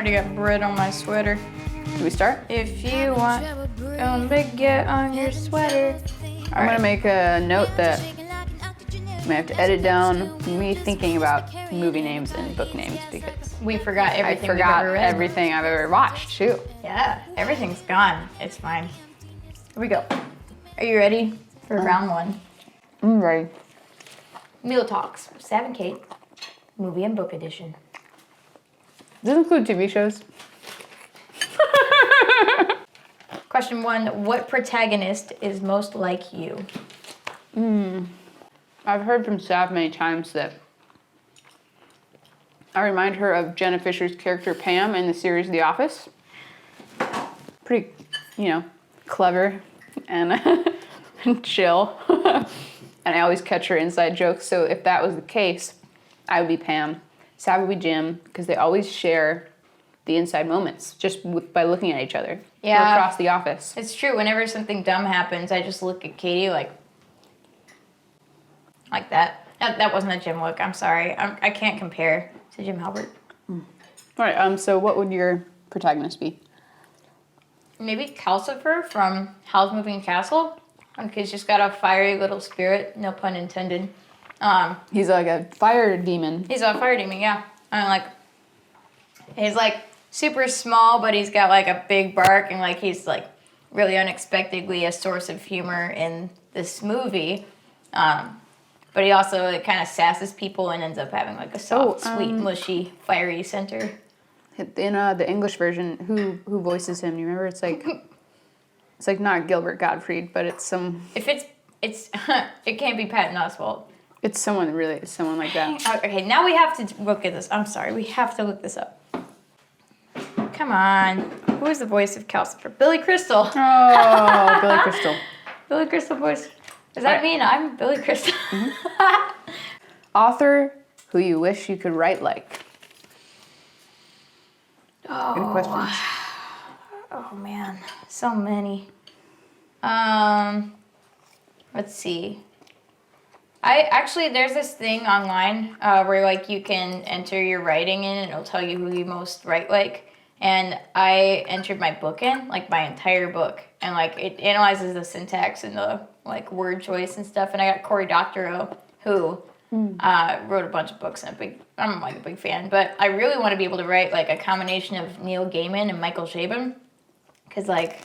already got bread on my sweater. Do we start? If you want baguette on your sweater. I'm gonna make a note that I have to edit down me thinking about movie names and book names because We forgot everything I forgot we've ever read. everything I've ever watched too. Yeah, everything's gone. It's fine. Here we go. Are you ready for round one? I'm ready. Meal Talks, Sav and Kate, movie and book edition. Does this include TV shows? Question one, what protagonist is most like you? I've heard from Sav many times that I remind her of Jenna Fisher's character Pam in the series The Office. Pretty, clever and and chill. And I always catch her inside jokes. So if that was the case, I would be Pam. Sav would be Jim because they always share the inside moments just by looking at each other. Yeah. Across the office. It's true. Whenever something dumb happens, I just look at Katie like that. That wasn't a Jim look. I'm sorry. I can't compare to Jim Halpert. All right. So what would your protagonist be? Maybe Calcifer from Howl's Moving Castle. He's just got a fiery little spirit. No pun intended. He's like a fire demon. He's a fire demon. Yeah. He's like super small, but he's got like a big bark, and like he's like really unexpectedly a source of humor in this movie. But he also kind of sasses people and ends up having like a soft, sweet, mushy, fiery center. In the English version, who voices him? You remember? It's like not Gilbert Gottfried, but it's some. If it's it can't be Patton Oswalt. It's someone like that. Okay, now we have to look at this. I'm sorry, we have to look this up. Come on, who is the voice of Calcifer? Billy Crystal. Oh, Billy Crystal. Billy Crystal voice. Does that mean I'm Billy Crystal? Author who you wish you could write like. Oh. Good questions. Oh man, so many. Let's see. There's this thing online where like you can enter your writing in and it'll tell you who you most write like. And I entered my book in, like my entire book, and like it analyzes the syntax and the like word choice and stuff. And I got Cory Doctorow, who wrote a bunch of books, and I'm like a big fan. But I really want to be able to write like a combination of Neil Gaiman and Michael Chabon, because like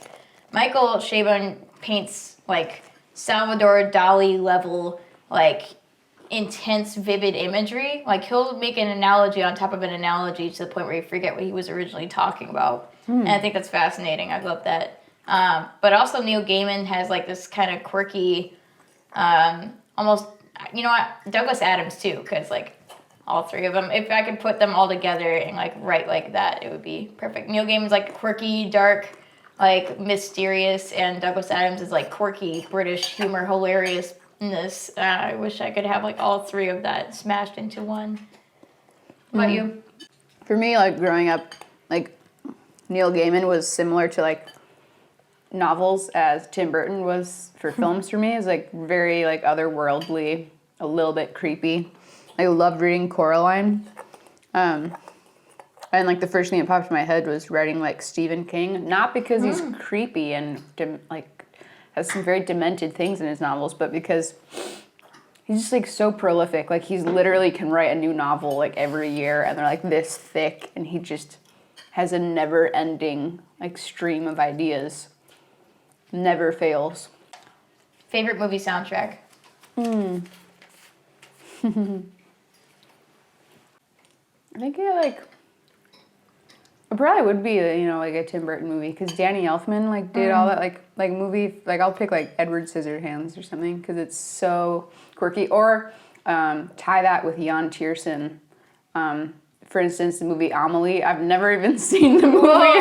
Michael Chabon paints like Salvador Dali level like intense, vivid imagery. Like he'll make an analogy on top of an analogy to the point where you forget what he was originally talking about. And I think that's fascinating. I love that. But also Neil Gaiman has like this kind of quirky, almost, you know what, Douglas Adams too, because like all three of them, if I could put them all together and like write like that, it would be perfect. Neil Gaiman's like quirky, dark, like mysterious, and Douglas Adams is like quirky, British humor, hilarious. I wish I could have like all three of that smashed into one. What about you? For me, like growing up, like Neil Gaiman was similar to like novels as Tim Burton was for films for me. It's like very like otherworldly, a little bit creepy. I loved reading Coraline. And like the first thing that popped in my head was writing like Stephen King, not because he's creepy and like has some very demented things in his novels, but because he's just like so prolific. Like he's literally can write a new novel like every year, and they're like this thick, and he just has a never-ending like stream of ideas. Never fails. Favorite movie soundtrack? I think it probably would be, like a Tim Burton movie, because Danny Elfman like did all that like movie. Like I'll pick like Edward Scissorhands or something because it's so quirky. Or tie that with Jan Tiersen. For instance, the movie Amelie. I've never even seen the movie.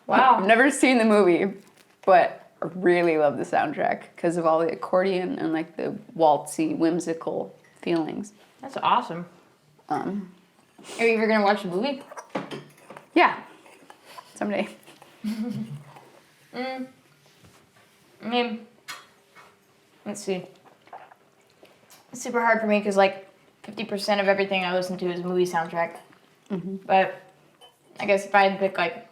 Wow. I've never seen the movie, but I really love the soundtrack because of all the accordion and like the waltzy, whimsical feelings. That's awesome. Are you ever gonna watch the movie? Yeah, someday. I mean, let's see. It's super hard for me because like 50% of everything I listen to is movie soundtrack. But I guess if I had to pick like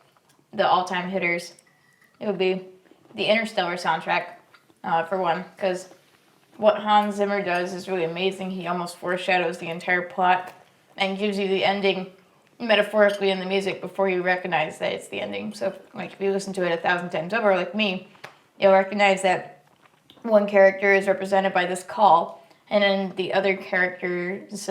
the all-time hitters, it would be the Interstellar soundtrack, for one, because what Hans Zimmer does is really amazing. He almost foreshadows the entire plot and gives you the ending metaphorically in the music before you recognize that it's the ending. So, like, if you listen to it 1,000 times over, like me, you'll recognize that one character is represented by this call, and then the other characters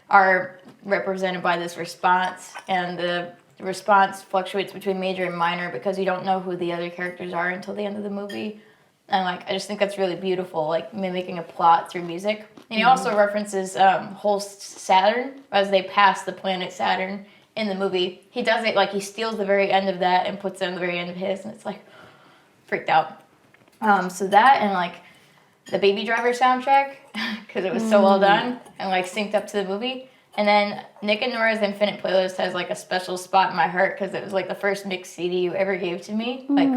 are represented by this response, and the response fluctuates between major and minor because you don't know who the other characters are until the end of the movie. And like, I just think that's really beautiful, like mimicking a plot through music. And he also references Holst's Saturn as they pass the planet Saturn in the movie. He does it like he steals the very end of that and puts it on the very end of his, and it's like freaked out. So that and like the Baby Driver soundtrack because it was so well done and like synced up to the movie. And then Nick and Nora's Infinite Playlist has like a special spot in my heart because it was like the first mixed CD you ever gave to me, like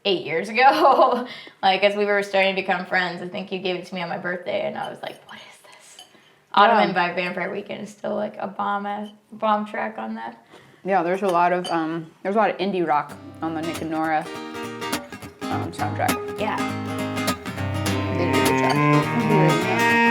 8 years ago. Like as we were starting to become friends, I think you gave it to me on my birthday, and I was like, "What is this?" Ottoman by Vampire Weekend is still like a bomb track on that. Yeah, there's a lot of indie rock on the Nick and Nora soundtrack. Yeah. They did a good job.